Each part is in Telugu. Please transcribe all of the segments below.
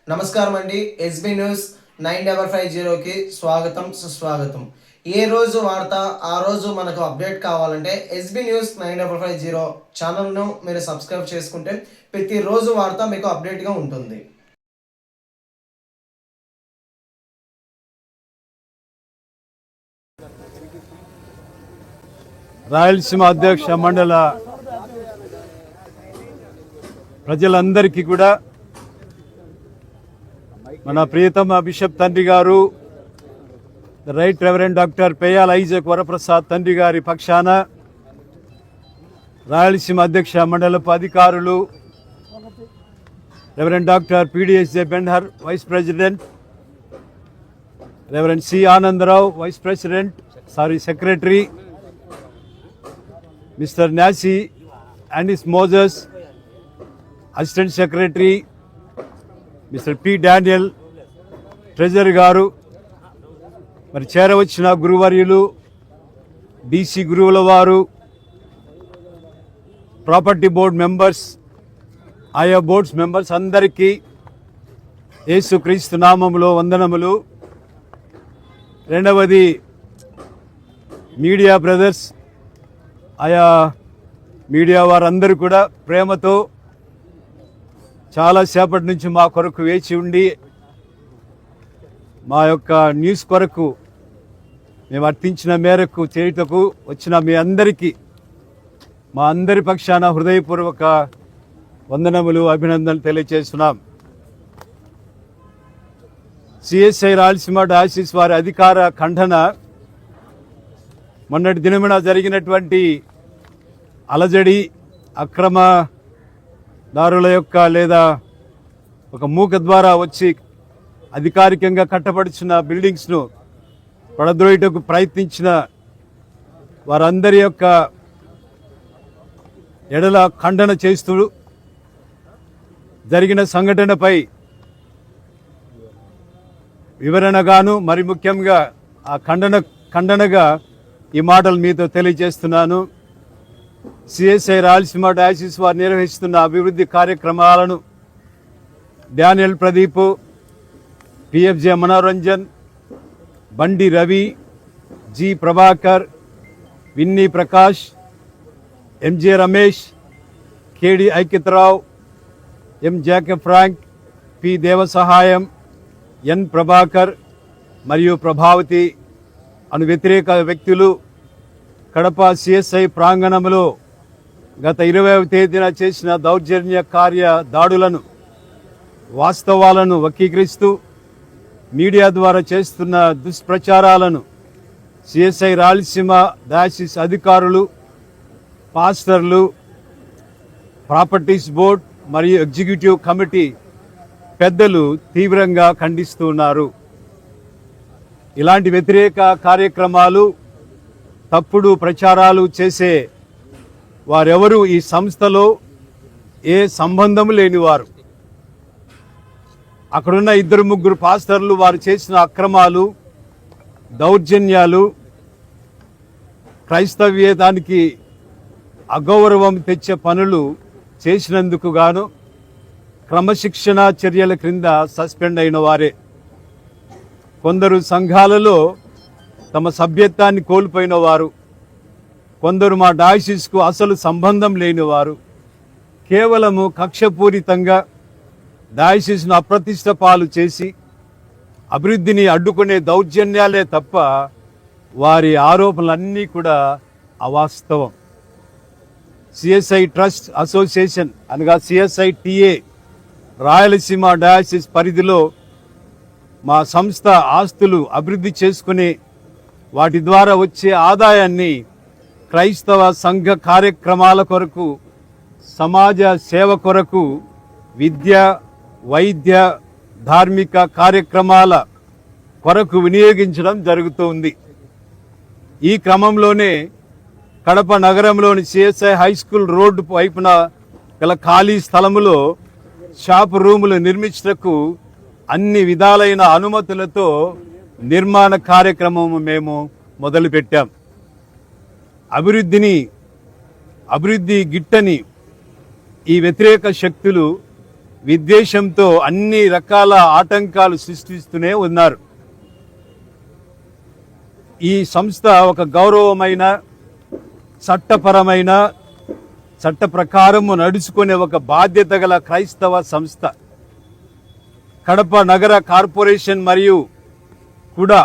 నమస్కారం అండి. ఎస్బీ న్యూస్ 9550కి స్వాగతం సుస్వాగతం. ఏ రోజు వార్త ఆ రోజు మనకు అప్డేట్ కావాలంటే ఎస్బీ న్యూస్ 9550 ఛానల్ను మీరు సబ్స్క్రైబ్ చేసుకుంటే ప్రతిరోజు వార్త మీకు అప్డేట్గా ఉంటుంది. రాయలసీమ అధ్యక్ష మండల ప్రజలందరికీ కూడా మన ప్రియతమ బిషప్ తండ్రి గారు right reverend doctor Peyala Isaac Varaprasad తండ్రి గారి పక్షాన రాయలసీమ అధ్యక్ష మండలపు అధికారులు reverend doctor PDSJ Benhur vice president, reverend C Anandarao vice president secretary, Mr. Nasi and his Moses, Assistant Secretary, Mr. P. Daniel, Treasurer గారు, మరి చేరవచ్చిన గురువర్యులు, డీసీ గురువుల వారు, ప్రాపర్టీ బోర్డ్ మెంబర్స్, ఆయా బోర్డ్స్ మెంబర్స్ అందరికీ యేసుక్రీస్తు నామములో వందనములు. రెండవది మీడియా బ్రదర్స్, ఆయా మీడియా వారందరూ కూడా ప్రేమతో చాలాసేపటి నుంచి మా కొరకు వేచి ఉండి మా యొక్క న్యూస్ కొరకు మేము అర్థించిన మేరకు చేయుటకు వచ్చిన మీ అందరికీ మా అందరి పక్షాన హృదయపూర్వక వందనములు, అభినందనలు తెలియజేస్తున్నాం. సిఎస్ఐ రాయలసీమ డయాసిస్ వారి అధికార ఖండన మొన్నటి దినమున జరిగినటువంటి అలజడి, అక్రమదారుల యొక్క లేదా ఒక మూక ద్వారా వచ్చి అధికారికంగా కట్టబడుచున్న బిల్డింగ్స్ను పడద్రోయుటకు ప్రయత్నించిన వారందరి యొక్క ఎడల ఖండన చేస్తూ జరిగిన సంఘటనపై వివరణగాను మరి ముఖ్యంగా ఆ ఖండనగా ఈ మాటలు మీతో తెలియజేస్తున్నాను. సిఎస్ఐ రాయలసీమ డయాసిస్ వారు నిర్వహిస్తున్న అభివృద్ధి కార్యక్రమాలను డానియల్ ప్రదీప్, పిఎఫ్జే మనోరంజన్, బండి రవి, జి ప్రభాకర్, విన్నీ ప్రకాష్, ఎంజే రమేష్, కేడి ఐక్యతరావు, ఎం జాకెబ్ ఫ్రాంక్, పి దేవసహాయం, ఎన్ ప్రభాకర్ మరియు ప్రభావతి అను వ్యతిరేక వ్యక్తులు కడప సిఎస్ఐ ప్రాంగణంలో గత 20వ తేదీన చేసిన దౌర్జన్యకార్య దాడులను, వాస్తవాలను వక్రీకరిస్తూ మీడియా ద్వారా చేస్తున్న దుష్ప్రచారాలను సిఎస్ఐ రాయలసీమ డయాసిస్ అధికారులు, పాస్టర్లు, ప్రాపర్టీస్ బోర్డ్ మరియు ఎగ్జిక్యూటివ్ కమిటీ పెద్దలు తీవ్రంగా ఖండిస్తున్నారు. ఇలాంటి వ్యతిరేక కార్యక్రమాలు, తప్పుడు ప్రచారాలు చేసే వారెవరూ ఈ సంస్థలో ఏ సంబంధం లేనివారు. అక్కడున్న 2-3 పాస్టర్లు వారు చేసిన అక్రమాలు, దౌర్జన్యాలు, క్రైస్తవ్యతానికి అగౌరవం తెచ్చే పనులు చేసినందుకు గాను క్రమశిక్షణ చర్యల క్రింద సస్పెండ్ అయిన వారే. కొందరు సంఘాలలో తమ సభ్యత్వాన్ని కోల్పోయిన వారు, కొందరు మా డయాసిస్కు అసలు సంబంధం లేనివారు, కేవలము కక్షపూరితంగా డయాసిస్ను అప్రతిష్ట పాలు చేసి అభివృద్ధిని అడ్డుకునే దౌర్జన్యాలే తప్ప వారి ఆరోపణలన్నీ కూడా అవాస్తవం. సిఎస్ఐ ట్రస్ట్ అసోసియేషన్ అనగా సిఎస్ఐ టిఏ రాయలసీమ డయాసిస్ పరిధిలో మా సంస్థ ఆస్తులు అభివృద్ధి చేసుకునే వాటి ద్వారా వచ్చే ఆదాయాన్ని క్రైస్తవ సంఘ కార్యక్రమాల కొరకు, సమాజ సేవ కొరకు, విద్య, వైద్య, ధార్మిక కార్యక్రమాల కొరకు వినియోగించడం జరుగుతుంది. ఈ క్రమంలోనే కడప నగరంలోని సిఎస్ఐ హై స్కూల్ రోడ్డు వైపున గల ఖాళీ స్థలములో షాప్ రూములు నిర్మించటకు అన్ని విధాలైన అనుమతులతో నిర్మాణ కార్యక్రమం మేము మొదలుపెట్టాం. అభివృద్ధి గిట్టని ఈ వ్యతిరేక శక్తులు విద్వేషంతో అన్ని రకాల ఆటంకాలు సృష్టిస్తూనే ఉన్నారు. ఈ సంస్థ ఒక గౌరవమైన చట్టపరమైన చట్ట ప్రకారము నడుచుకునే ఒక బాధ్యత గల క్రైస్తవ సంస్థ. కడప నగర కార్పొరేషన్ మరియు కూడా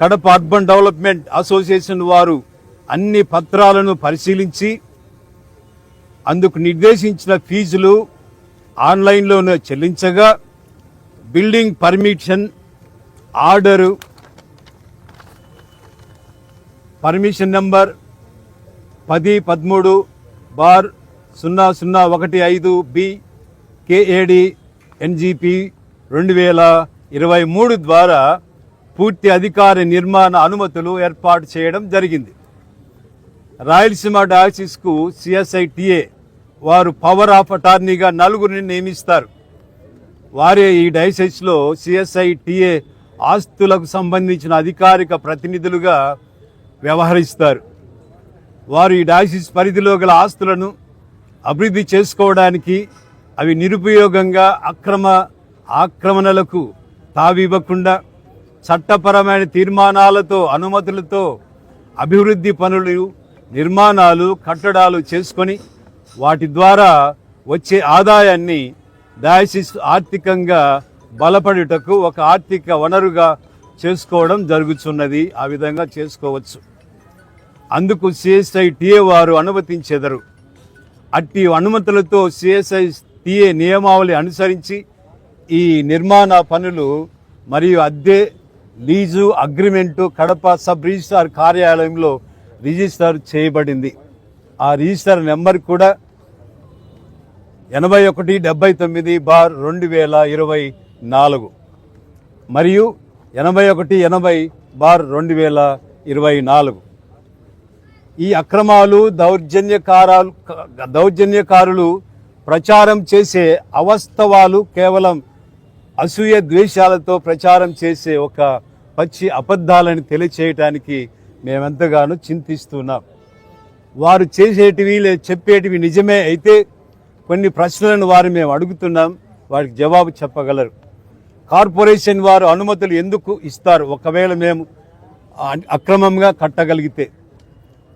కడప అర్బన్ డెవలప్మెంట్ అసోసియేషన్ వారు అన్ని పత్రాలను పరిశీలించి అందుకు నిర్దేశించిన ఫీజులు ఆన్లైన్లోనే చెల్లించగా building permission order permission number 1013/0015B KAD NGP 2023 ద్వారా పూర్తి అధికార నిర్మాణ అనుమతులు ఏర్పాటు చేయడం జరిగింది. రాయలసీమ డయాసిస్కు CSITA వారు పవర్ ఆఫ్ అటార్నీగా 4 నియమిస్తారు. వారే ఈ డయాసిస్లో CSITA ఆస్తులకు సంబంధించిన అధికారిక ప్రతినిధులుగా వ్యవహరిస్తారు. వారు ఈ డయాసిస్ పరిధిలో గల ఆస్తులను అభివృద్ధి చేసుకోవడానికి అవి నిరుపయోగంగా ఆక్రమణలకు తావివ్వకుండా చట్టపరమైన తీర్మానాలతో అనుమతులతో అభివృద్ధి పనులు నిర్మాణాలు కట్టడాలు చేసుకొని వాటి ద్వారా వచ్చే ఆదాయాన్ని డయాసిస్ ఆర్థికంగా బలపడుటకు ఒక ఆర్థిక వనరుగా చేసుకోవడం జరుగుతున్నది. ఆ విధంగా చేసుకోవచ్చు. అందుకు CSITA వారు అనుమతించెదరు. అట్టి అనుమతులతో CSITA నియమావళి అనుసరించి ఈ నిర్మాణ పనులు మరియు అద్దె lease agreement Kadapa sub registrar కార్యాలయంలో రిజిస్టర్ చేయబడింది. ఆ రిజిస్టర్ నెంబర్ కూడా 8179/2024 మరియు 8180/2024. ఈ అక్రమాలు దౌర్జన్యకారులు ప్రచారం చేసే అవాస్తవాలు కేవలం అసూయ ద్వేషాలతో ప్రచారం చేసే ఒక పచ్చి అబద్ధాలను తెలియచేయటానికి మేమెంతగానో చింతిస్తున్నాం. వారు చేసేటివి చెప్పేటివి నిజమే అయితే కొన్ని ప్రశ్నలను వారు మేము అడుగుతున్నాం, వారికి జవాబు చెప్పగలరు. కార్పొరేషన్ వారు అనుమతులు ఎందుకు ఇస్తారు ఒకవేళ మేము అక్రమంగా కట్టగలిగితే?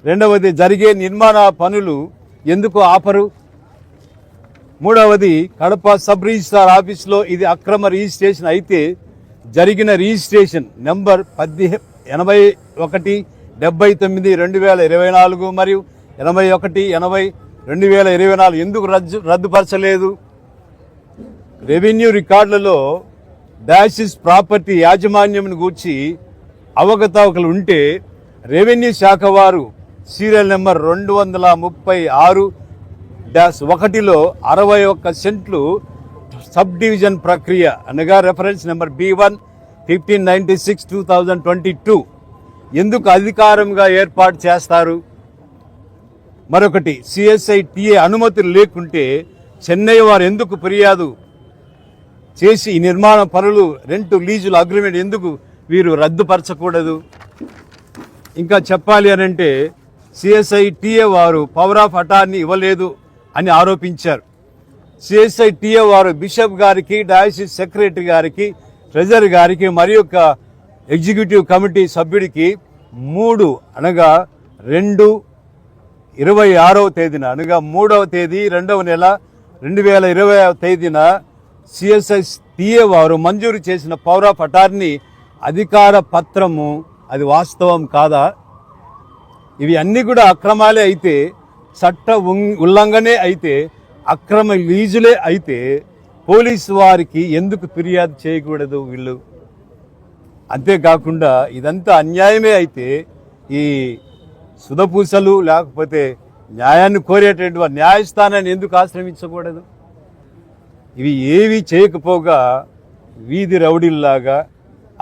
రెండవది, జరిగే నిర్మాణ పనులు ఎందుకు ఆపరు? మూడవది, కడప సబ్ రిజిస్ట్రార్ ఆఫీస్లో ఇది అక్రమ రిజిస్ట్రేషన్ అయితే జరిగిన రిజిస్ట్రేషన్ నెంబర్ 8179/2024 మరియు 8180/2024 ఎందుకు రద్దుపరచలేదు? రెవెన్యూ రికార్డులలో డయాసిస్ ప్రాపర్టీ యాజమాన్యం గూర్చి అవకతవకలు ఉంటే రెవెన్యూ శాఖ వారు సీరియల్ నెంబర్ 236-1లో 61 సెంట్లు సబ్ డివిజన్ ప్రక్రియ అనగా రెఫరెన్స్ నెంబర్ B1 1596/2022 ఎందుకు అధికారంగా ఏర్పాటు చేస్తారు? మరొకటి, CSITA అనుమతులు లేకుంటే చెన్నై వారు ఎందుకు ఫిర్యాదు చేసి ఈ నిర్మాణ పనులు రెంటు లీజుల అగ్రిమెంట్ ఎందుకు వీరు రద్దుపరచకూడదు? ఇంకా చెప్పాలి అనంటే CSITA వారు పవర్ ఆఫ్ అటార్నీ ఇవ్వలేదు అని ఆరోపించారు. CSITA వారు బిషప్ గారికి, డయాసిస్ సెక్రటరీ గారికి, ట్రెజరర్ గారికి మరియు ఒక ఎగ్జిక్యూటివ్ కమిటీ సభ్యుడికి 3 అనగా 2/26వ తేదీన అనగా 3వ తేదీ 2వ నెల 2020వ తేదీన CSITA వారు మంజూరు చేసిన పవర్ ఆఫ్ అటార్నీ అధికార పత్రము అది వాస్తవం కాదా? ఇవి అన్నీ కూడా అక్రమాలే అయితే, చట్ట ఉల్లంఘనే అయితే, అక్రమ లీజులే అయితే పోలీసు వారికి ఎందుకు ఫిర్యాదు చేయకూడదు వీళ్ళు? అంతేకాకుండా ఇదంతా అన్యాయమే అయితే ఈ సుధపూసలు లేకపోతే న్యాయాన్ని కోరేటటువంటి న్యాయస్థానాన్ని ఎందుకు ఆశ్రమించకూడదు? ఇవి ఏవి చేయకపోగా వీధి రౌడీల్లాగా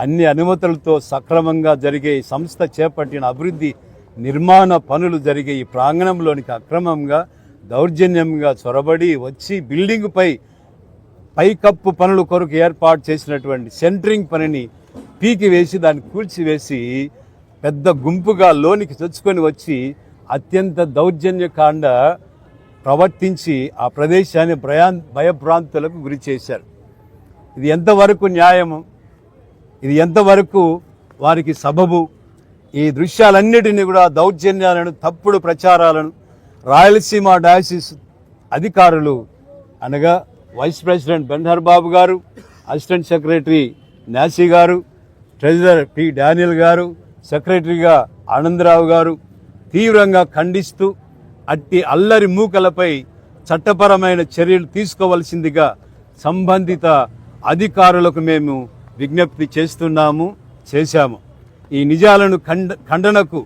అన్ని అనుమతులతో సక్రమంగా జరిగే ఈ సంస్థ చేపట్టిన అభివృద్ధి నిర్మాణ పనులు జరిగే ఈ ప్రాంగణంలోనికి అక్రమంగా దౌర్జన్యంగా చొరబడి వచ్చి బిల్డింగ్ పైకప్పు పనుల కొరకు ఏర్పాటు చేసినటువంటి సెంటరింగ్ పనిని పీకివేసి దాన్ని కూల్చివేసి పెద్ద గుంపుగా లోనికి తెచ్చుకొని వచ్చి అత్యంత దౌర్జన్యకాండ ప్రవర్తించి ఆ ప్రదేశాన్ని భయభ్రాంతులకు గురి చేశారు. ఇది ఎంతవరకు న్యాయము, ఇది ఎంతవరకు వారికి సబబు? ఈ దృశ్యాలన్నిటినీ కూడా దౌర్జన్యాలను, తప్పుడు ప్రచారాలను రాయలసీమ డయాసిస్ అధికారులు అనగా వైస్ ప్రెసిడెంట్ బెన్హర్ బాబు గారు, అసిస్టెంట్ సెక్రటరీ నాసీ గారు, ట్రెజరర్ పి డానియల్ గారు, సెక్రటరీగా ఆనందరావు గారు తీవ్రంగా ఖండిస్తూ అట్టి అల్లరి మూకలపై చట్టపరమైన చర్యలు తీసుకోవలసిందిగా సంబంధిత అధికారులకు మేము విజ్ఞప్తి చేశాము. ఈ నిజాలను ఖండనకు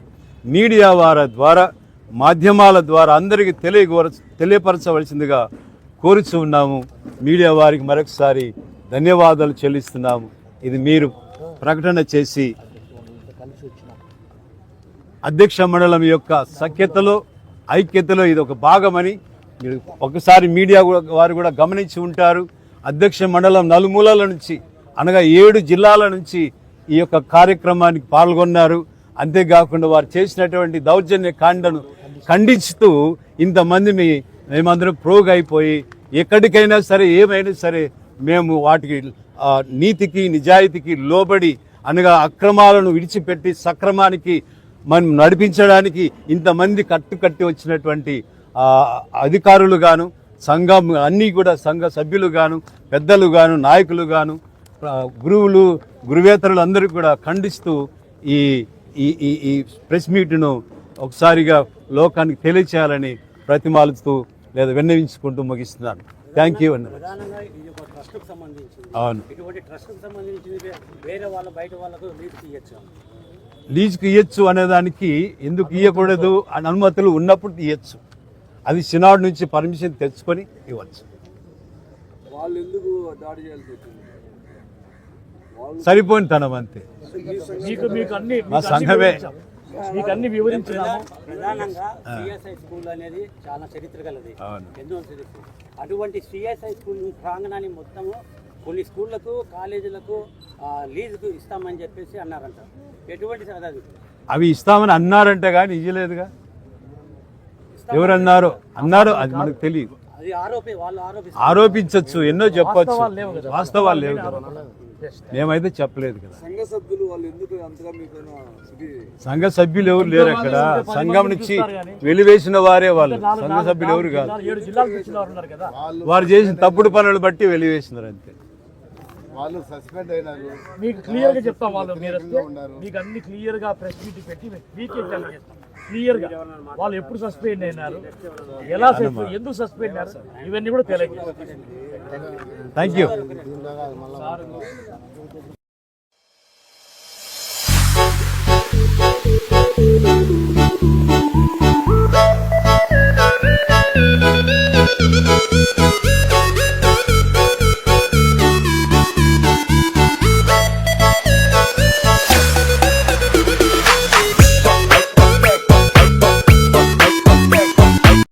మీడియా వారి ద్వారా, మాధ్యమాల ద్వారా అందరికీ తెలియపరచవలసిందిగా కోరుచూ ఉన్నాము. మీడియా వారికి మరొకసారి ధన్యవాదాలు చెల్లిస్తున్నాము. ఇది మీరు ప్రకటన చేసి అధ్యక్ష మండలం యొక్క సఖ్యతలో, ఐక్యతలో ఇది ఒక భాగమని మీరు ఒకసారి మీడియా వారు కూడా గమనించి ఉంటారు. అధ్యక్ష మండలం నలుమూలల నుంచి అనగా 7 జిల్లాల నుంచి ఈ యొక్క కార్యక్రమానికి పాల్గొన్నారు. అంతేకాకుండా వారు చేసినటువంటి దౌర్జన్య కాండను ఖండిస్తూ ఇంతమంది మేమందరం ప్రోగ్ అయిపోయి ఎక్కడికైనా సరే, ఏమైనా సరే మేము వాటికి నీతికి నిజాయితీకి లోబడి అనగా అక్రమాలను విడిచిపెట్టి సక్రమానికి మనం నడిపించడానికి ఇంతమంది కట్టుకట్టి వచ్చినటువంటి అధికారులు గాను, సంఘం అన్నీ కూడా సంఘ సభ్యులు గాను, పెద్దలు గాను, నాయకులు గాను, గురువులు, గురువేతరులు అందరూ కూడా ఖండిస్తూ ఈ ఈ ఈ ప్రెస్ మీట్ను ఒకసారిగా లోకానికి తెలియచేయాలని ప్రతిమాలుతూ లేదా విన్నవించుకుంటూ ముగిస్తున్నాను. థ్యాంక్ యూ అన్న. అవును, లీజుకి ఇవ్వచ్చు అనేదానికి ఎందుకు ఇవ్వకూడదు అని అనుమతులు ఉన్నప్పుడు ఇవ్వచ్చు. అది సినాడ్ నుంచి పర్మిషన్ తెచ్చుకొని ఇవ్వచ్చు. సరిపోయిన తనం అంతే. మా సంఘమే మీకు అన్ని వివరించినాము. ప్రధానంగా సిఎస్ఐ స్కూల్ అనేది చాలా చరిత్ర గలది, ఎన్నో చరిత్ర. అటువంటి సిఎస్ఐ స్కూల్ ప్రాంగణాన్ని మొత్తము కొన్ని స్కూళ్లకు, కాలేజీలకు లీజుకు ఇస్తామని చెప్పేసి అన్నారంట. ఎటువంటి అవి ఇస్తామని అన్నారంట కానీ ఇవ్వలేదుగా. ఎవరన్నారు? అన్నారు, అది మనకు తెలియదు. అది వాళ్ళు ఆరోపించవచ్చు, ఎన్నో చెప్పచ్చు, వాస్తవాలు లేవు కదా. మేమైతే చెప్పలేదు కదా. సంఘ సభ్యులు ఎవరు లేరు అక్కడ. సంఘం నుంచి వెలివేసిన వారే వాళ్ళు, సంఘ సభ్యులు ఎవరు కాదు. వారు చేసిన తప్పుడు పనులు బట్టి వెలివేసినారు అంతే. వాళ్ళు సస్పెండ్ అయినారు. మీకు క్లియర్ గా చెప్తాం. వాళ్ళు మీకు అన్ని క్లియర్ గా ప్రెస్ మీట్ పెట్టి మీకే తెలియజేస్తాం క్లియర్ గా. వాళ్ళు ఎప్పుడు సస్పెండ్ అయినారు, ఎలా ఎందుకు సస్పెండ్ అయినారు, ఇవన్నీ కూడా తెలియజేస్తాం. Thank you.